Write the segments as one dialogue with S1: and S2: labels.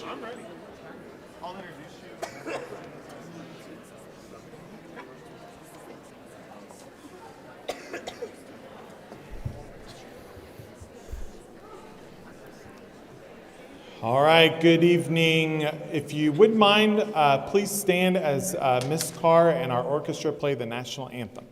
S1: I'm ready. I'll introduce you. All right, good evening. If you wouldn't mind, please stand as Ms. Carr and our orchestra play the national anthem.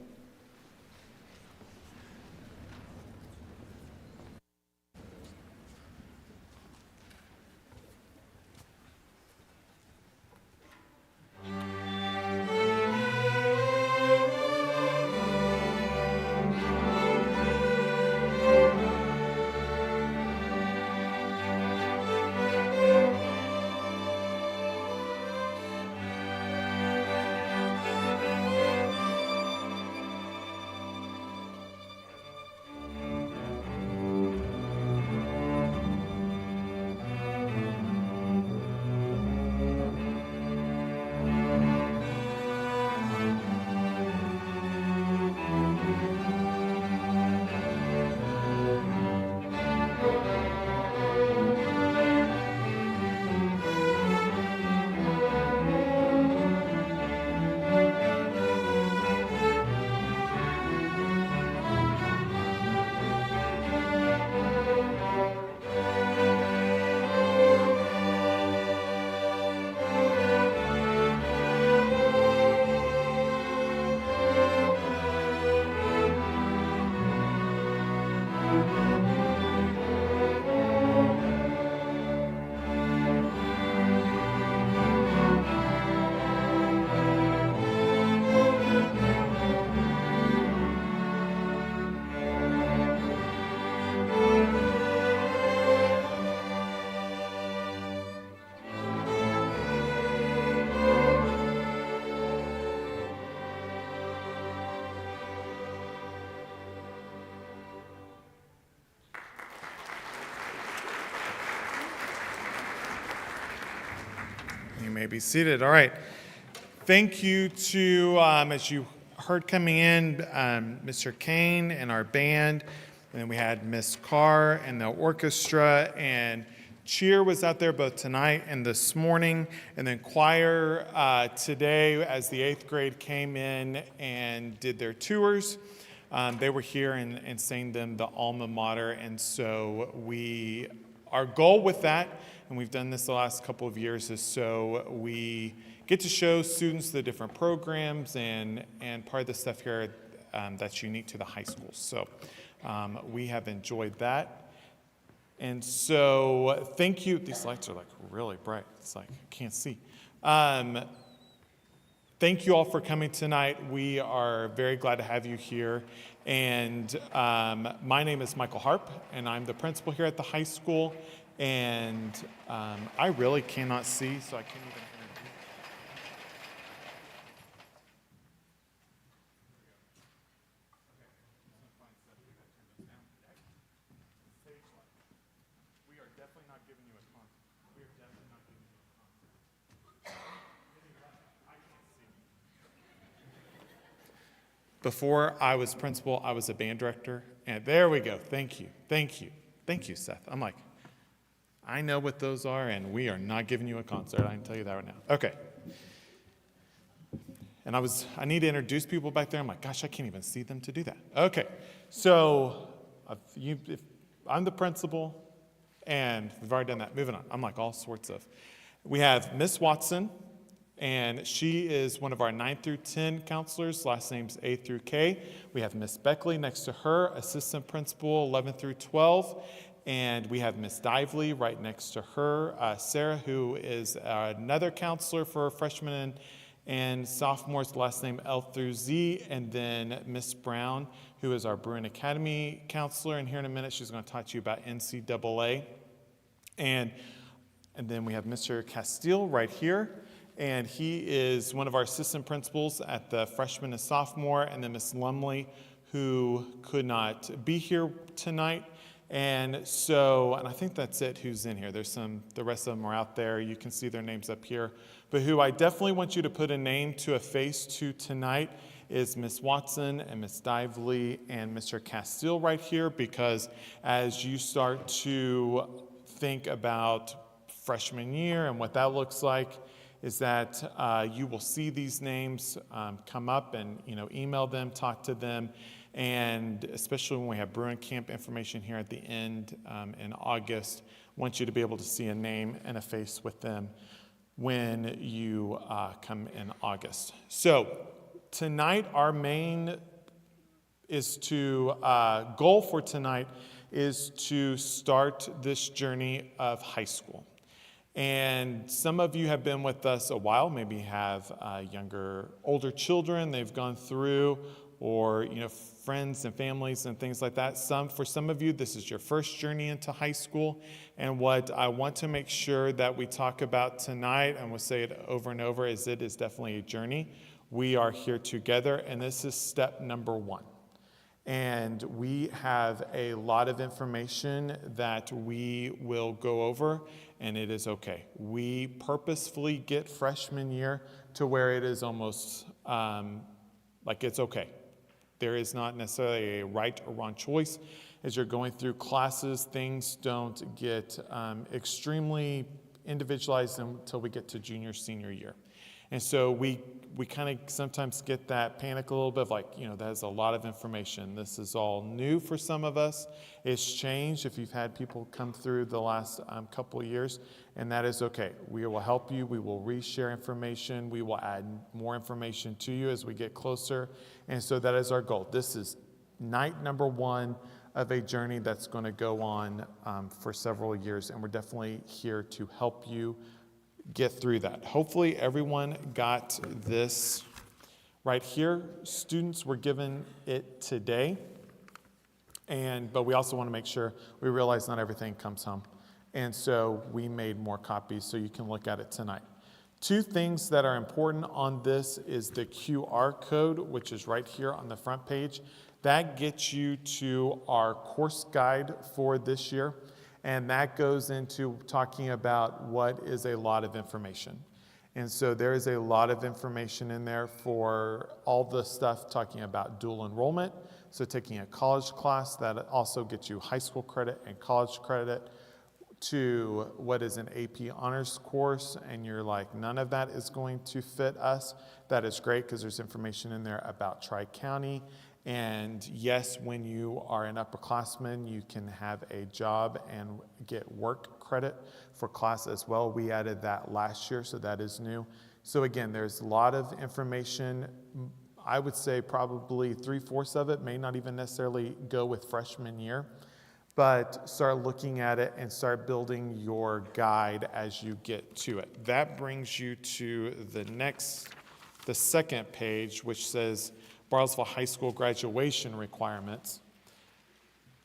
S1: You may be seated. All right. Thank you to, as you heard coming in, Mr. Kane and our band. And then we had Miss Carr and the orchestra. And cheer was out there both tonight and this morning. And then choir today, as the 8th grade came in and did their tours. They were here and sang them the alma mater. And so our goal with that, and we've done this the last couple of years, is so we get to show students the different programs and part of the stuff here that's unique to the high school. So we have enjoyed that. And so thank you. These lights are like really bright. It's like I can't see. Thank you all for coming tonight. We are very glad to have you here. And my name is Michael Harp, and I'm the principal here at the high school. And I really cannot see, so I can't even introduce. We are definitely not giving you a concert. We are definitely not giving you a concert. I can't see. Before I was principal, I was a band director. And there we go. Thank you. Thank you. Thank you, Seth. I'm like, I know what those are, and we are not giving you a concert. I can tell you that right now. Okay. And I need to introduce people back there. I'm like, gosh, I can't even see them to do that. Okay. So I'm the principal, and we've already done that. Moving on. I'm like all sorts of. We have Miss Watson, and she is one of our 9 through 10 counselors. Last name's A through K. We have Miss Beckley next to her, assistant principal, 11 through 12. And we have Miss Dively right next to her, Sarah, who is another counselor for freshmen and sophomores, last name L through Z. And then Miss Brown, who is our Bruin Academy counselor. And here in a minute, she's going to talk to you about NCAA. And then we have Mr. Castile right here. And he is one of our assistant principals at the freshman and sophomore. And then Miss Lumley, who could not be here tonight. And I think that's it who's in here. The rest of them are out there. You can see their names up here. But who I definitely want you to put a name to a face to tonight is Miss Watson and Miss Dively and Mr. Castile right here, because as you start to think about freshman year and what that looks like, is that you will see these names come up and email them, talk to them. And especially when we have Bruin Camp information here at the end in August, I want you to be able to see a name and a face with them when you come in August. So tonight, our main goal for tonight is to start this journey of high school. And some of you have been with us a while, maybe have older children they've gone through, or friends and families and things like that. For some of you, this is your first journey into high school. And what I want to make sure that we talk about tonight, and we'll say it over and over, is it is definitely a journey. We are here together, and this is step number 1. And we have a lot of information that we will go over, and it is okay. We purposefully get freshman year to where it is almost like it's okay. There is not necessarily a right or wrong choice. As you're going through classes, things don't get extremely individualized until we get to junior, senior year. And so we kind of sometimes get that panic a little bit of like, that is a lot of information. This is all new for some of us. It's changed if you've had people come through the last couple of years, and that is okay. We will help you. We will reshare information. We will add more information to you as we get closer. And so that is our goal. This is night number 1 of a journey that's going to go on for several years, and we're definitely here to help you get through that. Hopefully everyone got this right here. Students were given it today, but we also want to make sure we realize not everything comes home. And so we made more copies so you can look at it tonight. 2 things that are important on this is the QR code, which is right here on the front page. That gets you to our course guide for this year. And that goes into talking about what is a lot of information. And so there is a lot of information in there for all the stuff talking about dual enrollment. So taking a college class that also gets you high school credit and college credit, to what is an AP honors course, and you're like, none of that is going to fit us. That is great because there's information in there about Tri-County. And yes, when you are an upperclassman, you can have a job and get work credit for class as well. We added that last year, so that is new. So again, there's a lot of information. I would say probably 3/4 of it may not even necessarily go with freshman year, but start looking at it and start building your guide as you get to it. That brings you to the second page, which says Bartlesville High School graduation requirements.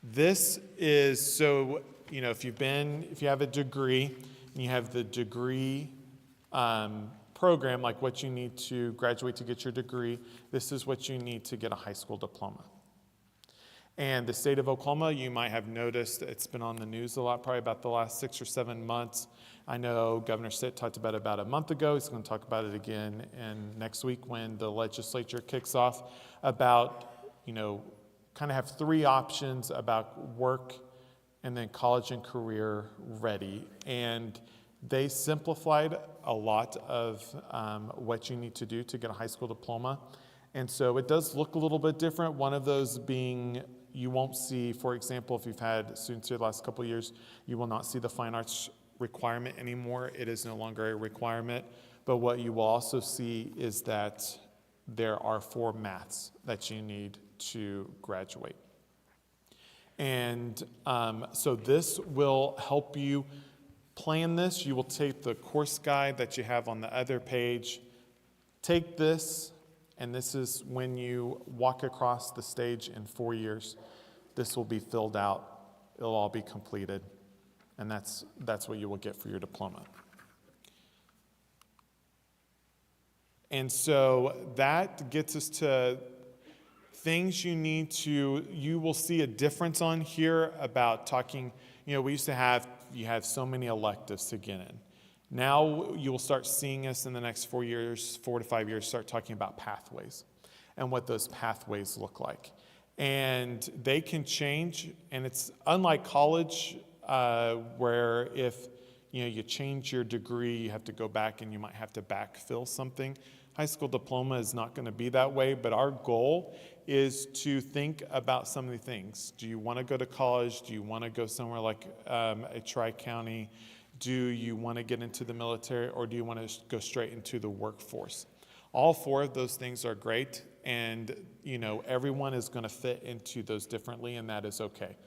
S1: This is, so, if you have a degree, and you have the degree program, like what you need to graduate to get your degree, this is what you need to get a high school diploma. And the state of Oklahoma, you might have noticed, it's been on the news a lot, probably about the last 6 or 7 months. I know Governor Stitt talked about it about a month ago. He's going to talk about it again next week when the legislature kicks off about, kind of have 3 options about work and then college and career ready. And they simplified a lot of what you need to do to get a high school diploma. And so it does look a little bit different. One of those being, you won't see, for example, if you've had students here the last couple of years, you will not see the fine arts requirement anymore. It is no longer a requirement. But what you will also see is that there are 4 maths that you need to graduate. And so this will help you plan this. You will take the course guide that you have on the other page, take this, and this is when you walk across the stage in 4 years. This will be filled out. It'll all be completed. And that's what you will get for your diploma. And so that gets us to things you will see a difference on here about talking, we used to have, you have so many electives to get in. Now you will start seeing us in the next 4 years, 4 to 5 years, start talking about pathways and what those pathways look like. And they can change, and it's unlike college where if you change your degree, you have to go back and you might have to backfill something. High school diploma is not going to be that way, but our goal is to think about some of the things. Do you want to go to college? Do you want to go somewhere like a tri-county? Do you want to get into the military, or do you want to go straight into the workforce? All 4 of those things are great, and everyone is going to fit into those differently, and that is okay.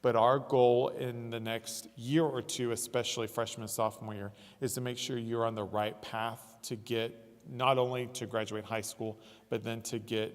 S1: But our goal in the next year or 2, especially freshman and sophomore year, is to make sure you're on the right path to get not only to graduate high school, but then to get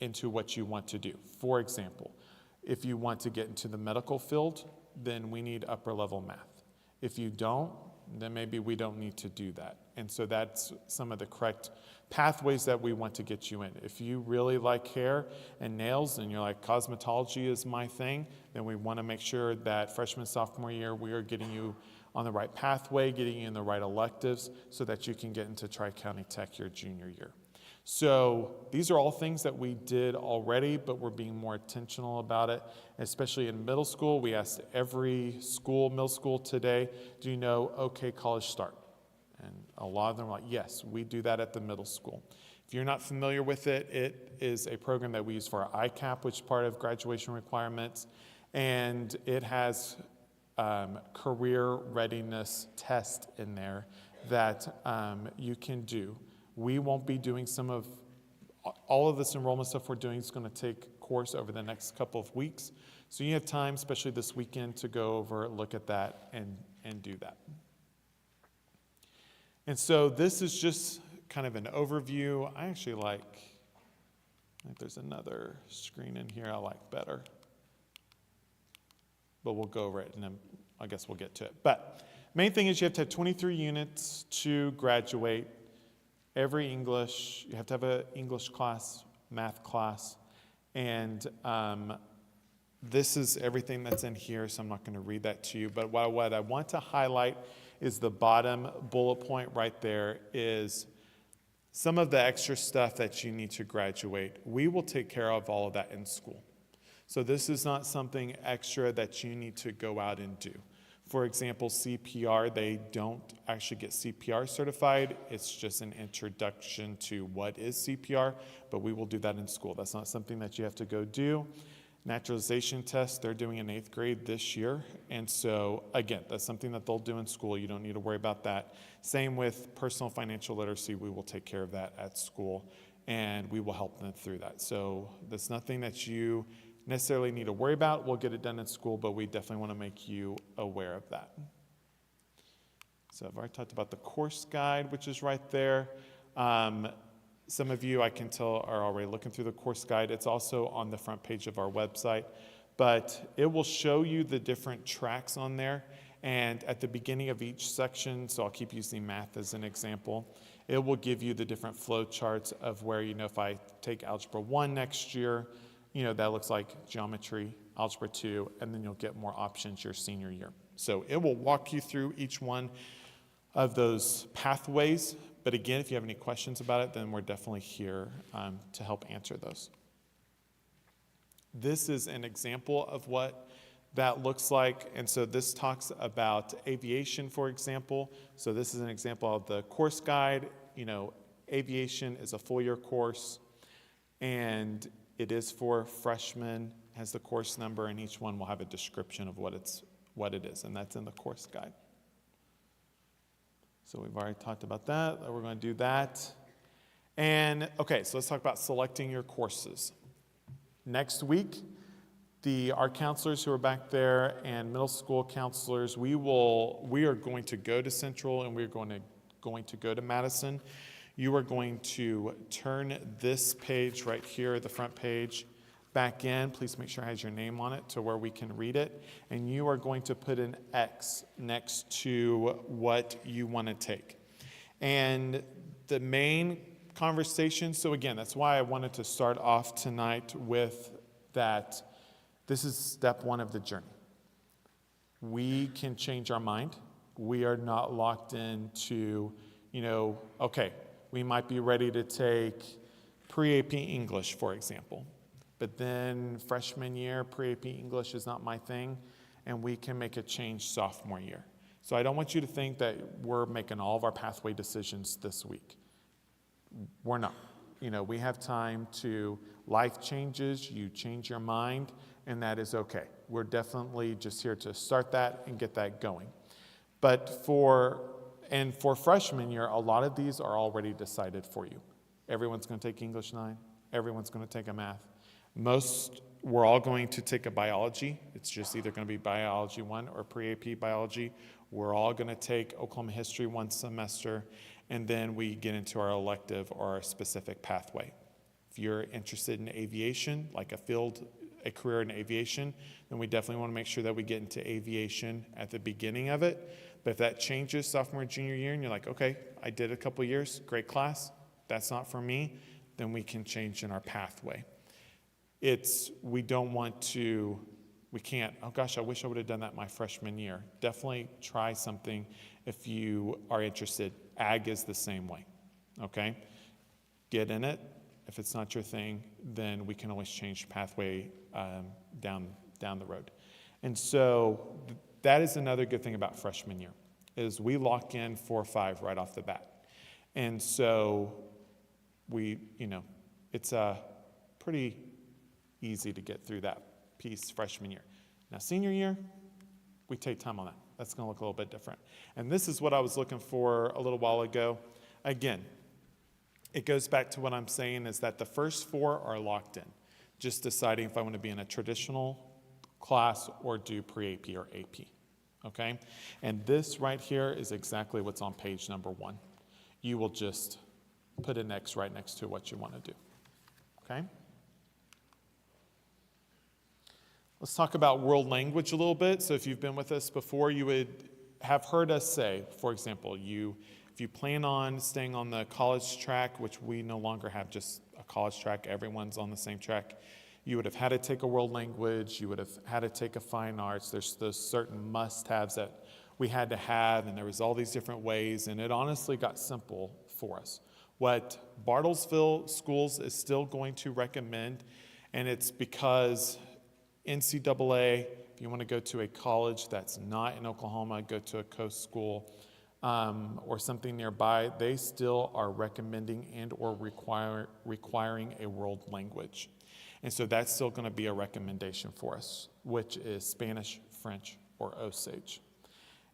S1: into what you want to do. For example, if you want to get into the medical field, then we need upper level math. If you don't, then maybe we don't need to do that. And so that's some of the correct pathways that we want to get you in. If you really like hair and nails and you're like, cosmetology is my thing, then we want to make sure that freshman, sophomore year, we are getting you on the right pathway, getting you in the right electives so that you can get into Tri-County Tech your junior year. So these are all things that we did already, but we're being more intentional about it, especially in middle school. We asked every school, middle school today, do you know OK College Start? And a lot of them are like, yes, we do that at the middle school. If you're not familiar with it, it is a program that we use for our ICAP, which is part of graduation requirements, and it has career readiness test in there that you can do. We won't be doing all of this enrollment stuff we're doing is going to take course over the next couple of weeks. So you have time, especially this weekend, to go over, look at that, and do that. And so this is just kind of an overview. I think there's another screen in here I like better. But we'll go over it, and then I guess we'll get to it. But main thing is you have to have 23 units to graduate. Every English, you have to have an English class, math class, and this is everything that's in here, so I'm not going to read that to you. But what I want to highlight is the bottom bullet point right there is some of the extra stuff that you need to graduate. We will take care of all of that in school. So this is not something extra that you need to go out and do. For example, CPR, they don't actually get CPR certified. It's just an introduction to what is CPR, but we will do that in school. That's not something that you have to go do. Naturalization test, they're doing in 8th grade this year. And so, again, that's something that they'll do in school. You don't need to worry about that. Same with personal financial literacy. We will take care of that at school, and we will help them through that. So that's nothing that you necessarily need to worry about. We'll get it done in school, but we definitely want to make you aware of that. So I've already talked about the course guide, which is right there. Some of you, I can tell, are already looking through the course guide. It's also on the front page of our website, but it will show you the different tracks on there. And at the beginning of each section, so I'll keep using math as an example, it will give you the different flow charts of where, if I take Algebra 1 next year, that looks like geometry, Algebra 2, and then you'll get more options your senior year. So it will walk you through each one of those pathways. But again, if you have any questions about it, then we're definitely here to help answer those. This is an example of what that looks like. And so this talks about aviation, for example. So this is an example of the course guide. Aviation is a full year course, and it is for freshmen, has the course number, and each one will have a description of what it is, and that's in the course guide. So we've already talked about that. We're going to do that. And okay, so let's talk about selecting your courses. Next week, the art counselors who are back there and middle school counselors, we are going to go to Central, and we're going to go to Madison. You are going to turn this page right here, the front page, back in. Please make sure it has your name on it to where we can read it. And you are going to put an X next to what you want to take. And the main conversation, so again, that's why I wanted to start off tonight with that. This is step one of the journey. We can change our mind. We are not locked into, okay, we might be ready to take pre-AP English, for example. But then freshman year, pre-AP English is not my thing, and we can make a change sophomore year. So I don't want you to think that we're making all of our pathway decisions this week. We're not. We have time to, life changes, you change your mind, and that is okay. We're definitely just here to start that and get that going. But for freshman year, a lot of these are already decided for you. Everyone's going to take English 9. Everyone's going to take a math. We're all going to take a biology. It's just either going to be biology 1 or pre-AP biology. We're all going to take Oklahoma history one semester, and then we get into our elective or our specific pathway. If you're interested in aviation, like a career in aviation, then we definitely want to make sure that we get into aviation at the beginning of it. But if that changes sophomore, junior year, and you're like, okay, I did a couple years, great class, that's not for me, then we can change in our pathway. We can't, oh gosh, I wish I would have done that my freshman year. Definitely try something if you are interested. Ag is the same way, okay? Get in it. If it's not your thing, then we can always change pathway down the road. And so that is another good thing about freshman year, is we lock in 4 or 5 right off the bat. And so it's pretty easy to get through that piece freshman year. Now, senior year, we take time on that. That's going to look a little bit different. And this is what I was looking for a little while ago. Again, it goes back to what I'm saying is that the first 4 are locked in, just deciding if I want to be in a traditional class or do pre-AP or AP, okay? And this right here is exactly what's on page number 1. You will just put an X right next to what you want to do, okay? Let's talk about world language a little bit. So if you've been with us before, you would have heard us say, for example, if you plan on staying on the college track, which we no longer have just a college track, everyone's on the same track, you would have had to take a world language, you would have had to take a fine arts. There's those certain must-haves that we had to have, and there was all these different ways, and it honestly got simple for us. What Bartlesville Schools is still going to recommend, and it's because NCAA, if you want to go to a college that's not in Oklahoma, go to a coast school or something nearby, they still are recommending and or requiring a world language. And so that's still going to be a recommendation for us, which is Spanish, French, or Osage.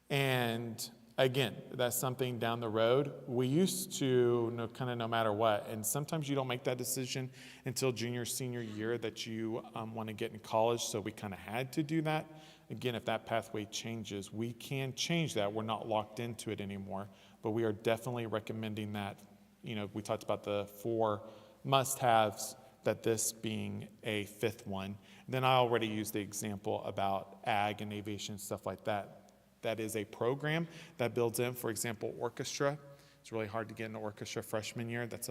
S1: And again, that's something down the road. We used to know kind of no matter what, and sometimes you don't make that decision until junior, senior year that you want to get in college, so we kind of had to do that. Again, if that pathway changes, we can change that. We're not locked into it anymore, but we are definitely recommending that. We talked about the 4 must-haves, that this being a 5th one. Then I already used the example about ag and aviation, stuff like that. That is a program that builds in, for example, orchestra. It's really hard to get into orchestra freshman year. That's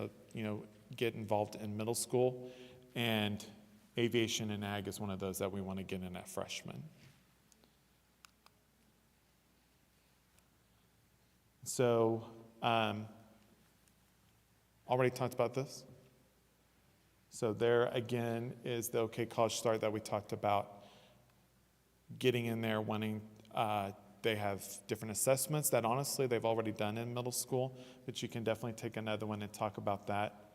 S1: get involved in middle school. And aviation and ag is one of those that we want to get in at freshman. So, already talked about this. So there again is the OK College Start that we talked about. Getting in there, wanting, they have different assessments that honestly they've already done in middle school, but you can definitely take another one and talk about that.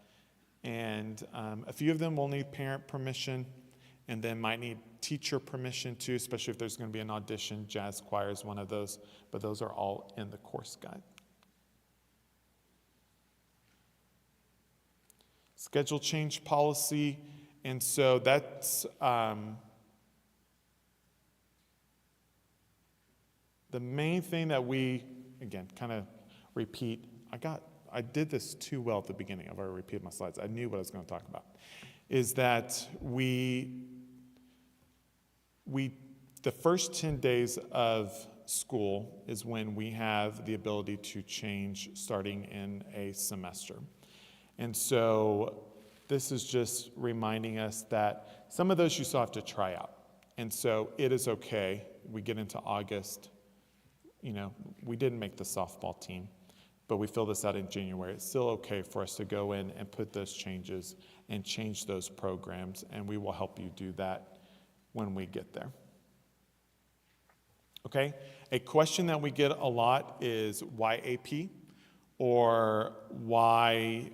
S1: And a few of them will need parent permission and then might need teacher permission too, especially if there's going to be an audition. Jazz choir is one of those, but those are all in the course guide. Schedule change policy, and so that's the main thing that we, again, kind of repeat. I did this too well at the beginning. I've already repeated my slides. I knew what I was going to talk about. Is that the first 10 days of school is when we have the ability to change starting in a semester. And so this is just reminding us that some of those you still have to try out. And so it is okay. We get into August. We didn't make the softball team, but we fill this out in January. It's still okay for us to go in and put those changes and change those programs, and we will help you do that when we get there. Okay, a question that we get a lot is why AP or why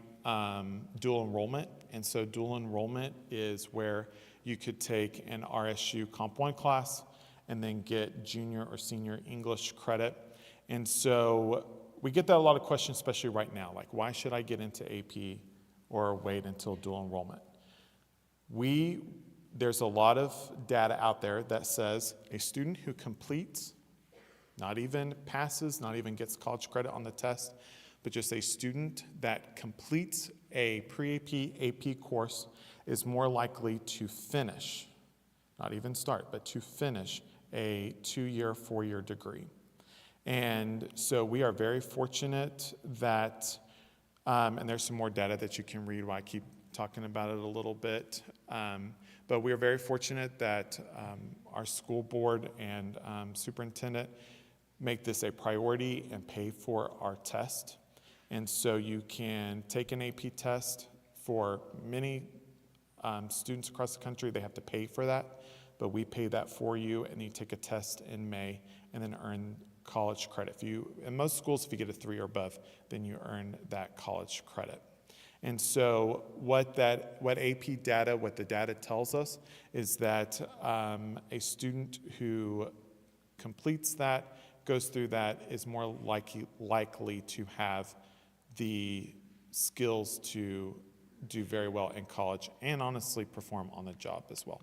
S1: dual enrollment. And so dual enrollment is where you could take an RSU Comp 1 class and then get junior or senior English credit. And so we get that a lot of questions, especially right now, like why should I get into AP or wait until dual enrollment? There's a lot of data out there that says a student who completes, not even passes, not even gets college credit on the test, but just a student that completes a pre-AP, AP course is more likely to finish, not even start, but to finish a 2-year, 4-year degree. And so we are very fortunate that, and there's some more data that you can read while I keep talking about it a little bit, but we are very fortunate that our school board and superintendent make this a priority and pay for our test. And so you can take an AP test. For many students across the country, they have to pay for that, but we pay that for you, and you take a test in May and then earn college credit. In most schools, if you get a 3 or above, then you earn that college credit. And so what AP data, what the data tells us is that a student who completes that, goes through that, is more likely to have the skills to do very well in college and honestly perform on the job as well.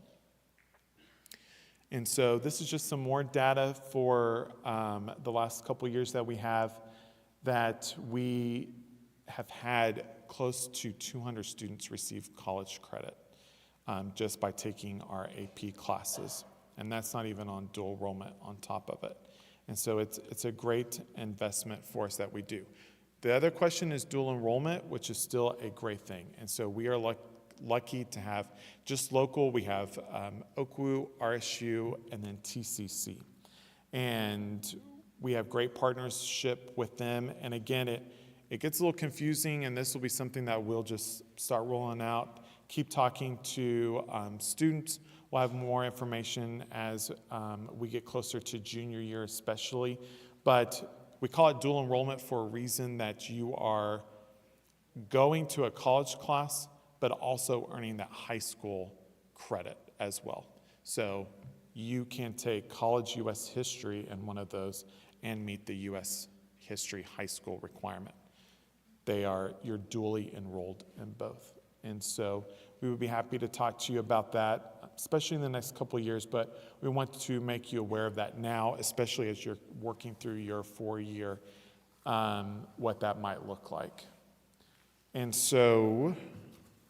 S1: And so this is just some more data for the last couple years that we have, that we have had close to 200 students receive college credit just by taking our AP classes. And that's not even on dual enrollment on top of it. And so it's a great investment for us that we do. The other question is dual enrollment, which is still a great thing. And so we are lucky to have just local. We have OCWU, RSU, and then TCC. And we have great partnership with them. And again, it gets a little confusing, and this will be something that we'll just start rolling out. Keep talking to students. We'll have more information as we get closer to junior year especially. But we call it dual enrollment for a reason, that you are going to a college class, but also earning that high school credit as well. So you can take college U.S. history in one of those and meet the U.S. history high school requirement. You're dually enrolled in both. And so we would be happy to talk to you about that, especially in the next couple of years, but we want to make you aware of that now, especially as you're working through your 4-year, what that might look like. And so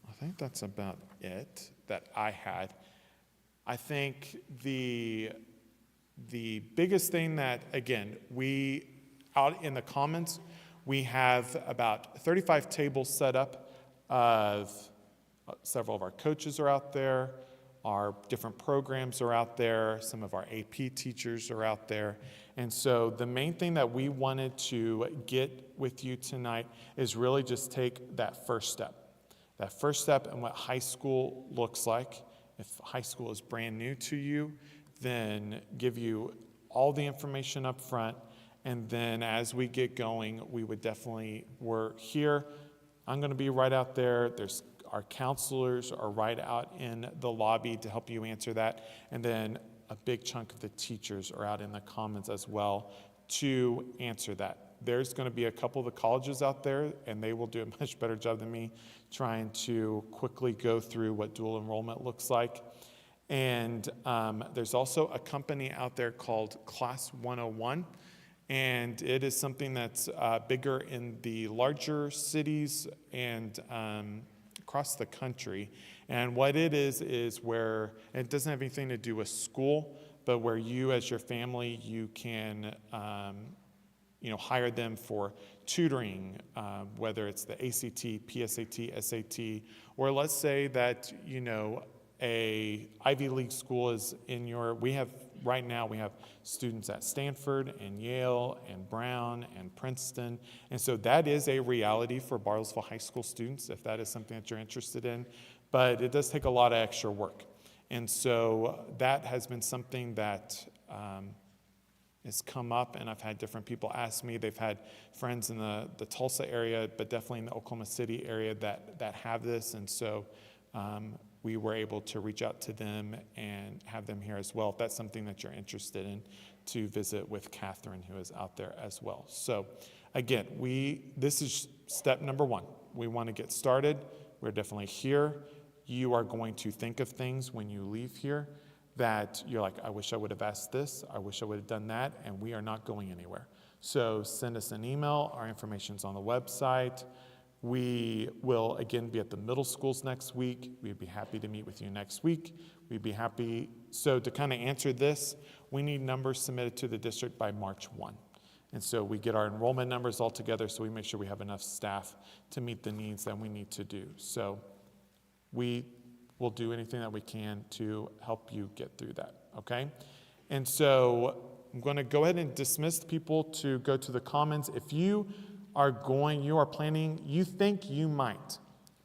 S1: I think that's about it that I had. I think the biggest thing that, again, out in the Commons, we have about 35 tables set up. Several of our coaches are out there. Our different programs are out there. Some of our AP teachers are out there. And so the main thing that we wanted to get with you tonight is really just take that first step. That first step in what high school looks like. If high school is brand new to you, then give you all the information up front. And then as we get going, we're here. I'm going to be right out there. Our counselors are right out in the lobby to help you answer that. And then a big chunk of the teachers are out in the Commons as well to answer that. There's going to be a couple of the colleges out there, and they will do a much better job than me trying to quickly go through what dual enrollment looks like. And there's also a company out there called Class 101. And it is something that's bigger in the larger cities and across the country. And what it is where it doesn't have anything to do with school, but where you as your family, you can hire them for tutoring, whether it's the ACT, PSAT, SAT, or let's say that, a Ivy League school is right now we have students at Stanford and Yale and Brown and Princeton. And so that is a reality for Bartlesville High School students, if that is something that you're interested in. But it does take a lot of extra work. And so that has been something that has come up, and I've had different people ask me. They've had friends in the Tulsa area, but definitely in the Oklahoma City area that have this. And so we were able to reach out to them and have them here as well, if that's something that you're interested in, to visit with Catherine, who is out there as well. So again, this is step number 1. We want to get started. We're definitely here. You are going to think of things when you leave here that you're like, I wish I would have asked this, I wish I would have done that, and we are not going anywhere. So send us an email. Our information's on the website. We will, again, be at the middle schools next week. We'd be happy to meet with you next week. We'd be happy. So to kind of answer this, we need numbers submitted to the district by March 1. And so we get our enrollment numbers all together so we make sure we have enough staff to meet the needs that we need to do. So we will do anything that we can to help you get through that, okay? And so I'm going to go ahead and dismiss people to go to the Commons. If you are planning, you think you might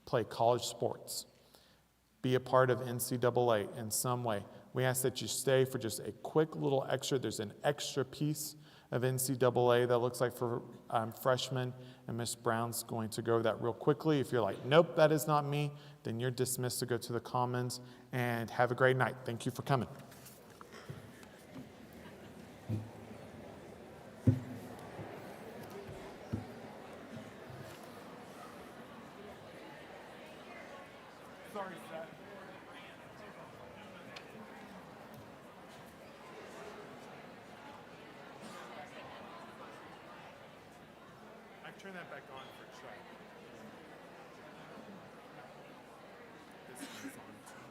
S1: play college sports, be a part of NCAA in some way, we ask that you stay for just a quick little extra. There's an extra piece of NCAA that looks like for freshmen, and Miss Brown's going to go over that real quickly. If you're like, nope, that is not me, then you're dismissed to go to the Commons, and have a great night. Thank you for coming. Sorry, Seth. I turned that back on for Chuck. This one's on.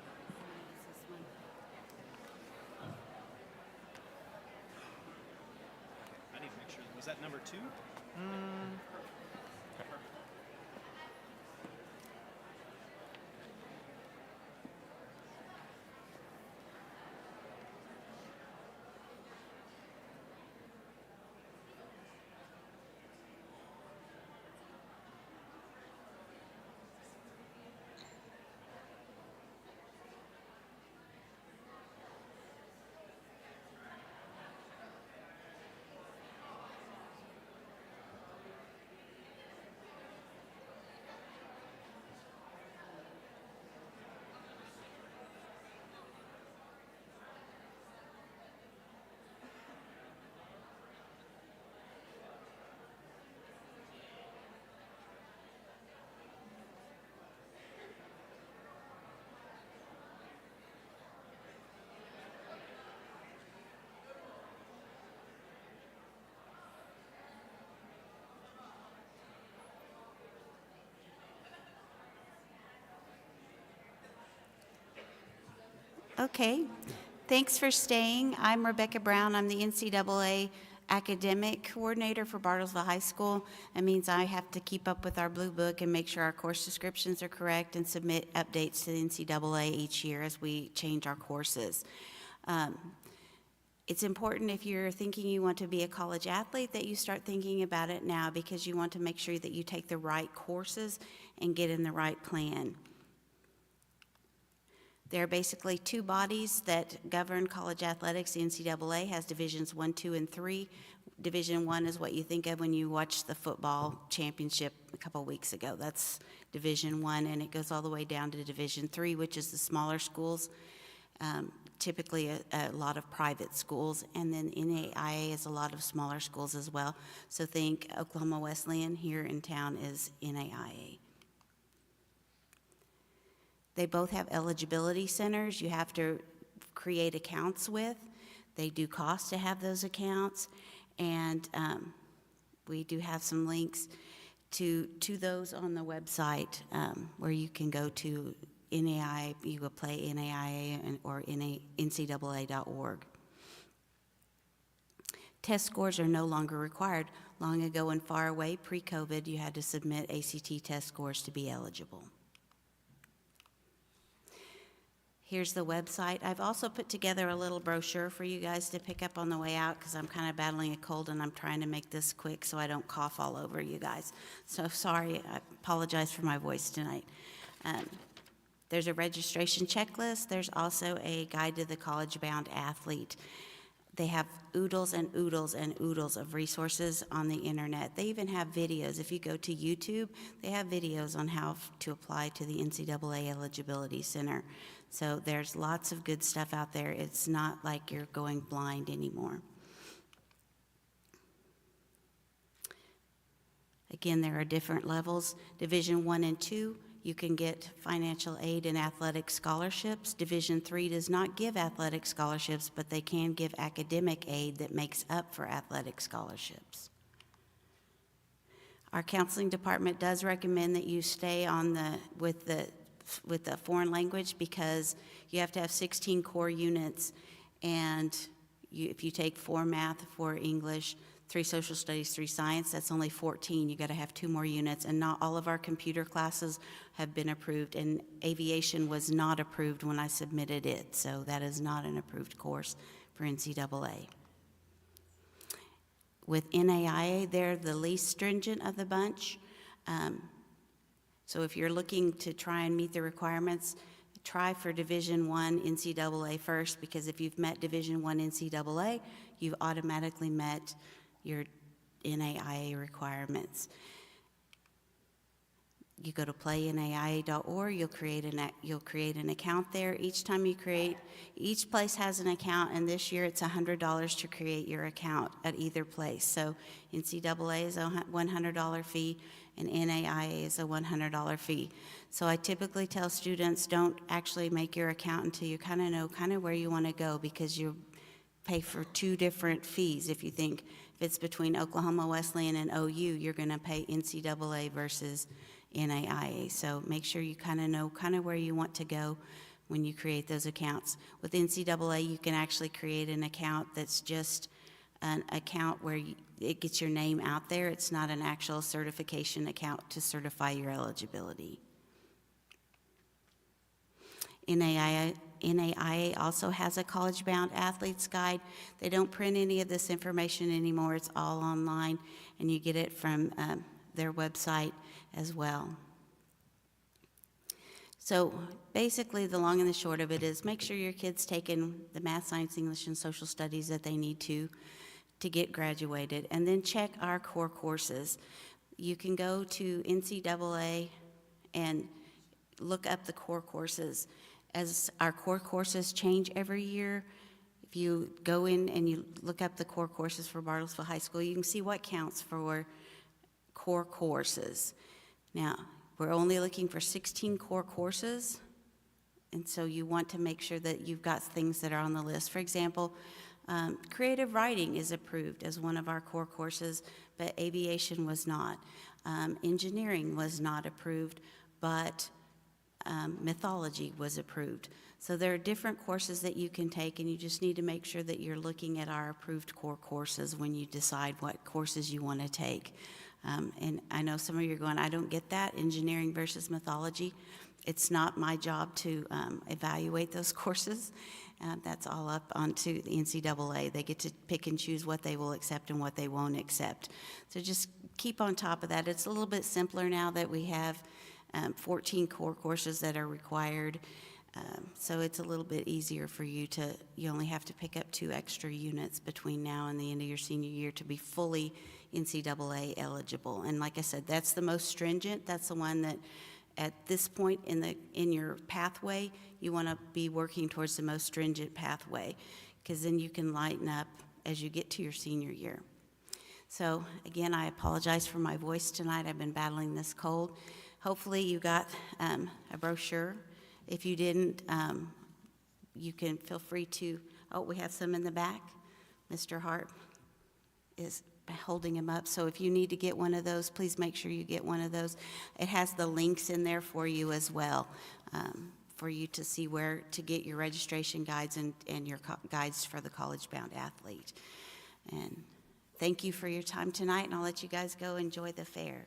S2: I need to make sure. Was that number 2?
S3: Okay, thanks for staying. I'm Rebecca Brown. I'm the NCAA Academic Coordinator for Bartlesville High School. That means I have to keep up with our Blue Book and make sure our course descriptions are correct and submit updates to the NCAA each year as we change our courses. It's important if you're thinking you want to be a college athlete that you start thinking about it now, because you want to make sure that you take the right courses and get in the right plan. There are basically two bodies that govern college athletics. The NCAA has divisions 1, 2, and 3. Division 1 is what you think of when you watch the football championship a couple weeks ago. That's Division 1, and it goes all the way down to Division 3, which is the smaller schools, typically a lot of private schools. And then NAIA is a lot of smaller schools as well. So think Oklahoma Wesleyan here in town is NAIA. They both have eligibility centers you have to create accounts with. They do cost to have those accounts, and we do have some links to those on the website where you can go to NAIA, you go play NAIA or NCAA.org. Test scores are no longer required. Long ago and far away, pre-COVID, you had to submit ACT test scores to be eligible. Here's the website. I've also put together a little brochure for you guys to pick up on the way out, because I'm kind of battling a cold and I'm trying to make this quick so I don't cough all over you guys. So sorry, I apologize for my voice tonight. There's a registration checklist. There's also a guide to the college-bound athlete. They have oodles and oodles and oodles of resources on the internet. They even have videos. If you go to YouTube, they have videos on how to apply to the NCAA Eligibility Center. So there's lots of good stuff out there. It's not like you're going blind anymore. Again, there are different levels. Division 1 and 2, you can get financial aid and athletic scholarships. Division 3 does not give athletic scholarships, but they can give academic aid that makes up for athletic scholarships. Our counseling department does recommend that you stay on with the foreign language, because you have to have 16 core units, and if you take 4 math, 4 English, 3 social studies, 3 science, that's only 14. You got to have 2 more units, and not all of our computer classes have been approved, and aviation was not approved when I submitted it, so that is not an approved course for NCAA. With NAIA, they're the least stringent of the bunch. So if you're looking to try and meet the requirements, try for Division 1 NCAA first, because if you've met Division 1 NCAA, you've automatically met your NAIA requirements. You go to playnaia.org, you'll create an account there. Each time you create, each place has an account, and this year it's $100 to create your account at either place. So NCAA is a $100 fee, and NAIA is a $100 fee. So I typically tell students, don't actually make your account until you kind of know where you want to go, because you pay for 2 different fees. If you think if it's between Oklahoma Wesleyan and OU, you're going to pay NCAA versus NAIA. So make sure you kind of know where you want to go when you create those accounts. With NCAA, you can actually create an account that's just an account where it gets your name out there. It's not an actual certification account to certify your eligibility. NAIA also has a college-bound athletes guide. They don't print any of this information anymore. It's all online, and you get it from their website as well. So basically, the long and the short of it is make sure your kid's taking the math, science, English, and social studies that they need to get graduated, and then check our core courses. You can go to NCAA and look up the core courses. As our core courses change every year, if you go in and you look up the core courses for Bartlesville High School, you can see what counts for core courses. Now, we're only looking for 16 core courses, and so you want to make sure that you've got things that are on the list. For example, creative writing is approved as one of our core courses, but aviation was not. Engineering was not approved, but mythology was approved. So there are different courses that you can take, and you just need to make sure that you're looking at our approved core courses when you decide what courses you want to take. And I know some of you are going, I don't get that, engineering versus mythology. It's not my job to evaluate those courses. That's all up onto the NCAA. They get to pick and choose what they will accept and what they won't accept. So just keep on top of that. It's a little bit simpler now that we have 14 core courses that are required. So it's a little bit easier for you you only have to pick up 2 extra units between now and the end of your senior year to be fully NCAA eligible. And like I said, that's the most stringent. That's the one that at this point in your pathway, you want to be working towards the most stringent pathway, because then you can lighten up as you get to your senior year. So again, I apologize for my voice tonight. I've been battling this cold. Hopefully you got a brochure. If you didn't, you can feel free to, we have some in the back. Mr. Hart is holding them up. So if you need to get one of those, please make sure you get one of those. It has the links in there for you as well, for you to see where to get your registration guides and your guides for the college-bound athlete. And thank you for your time tonight, and I'll let you guys go enjoy the fair.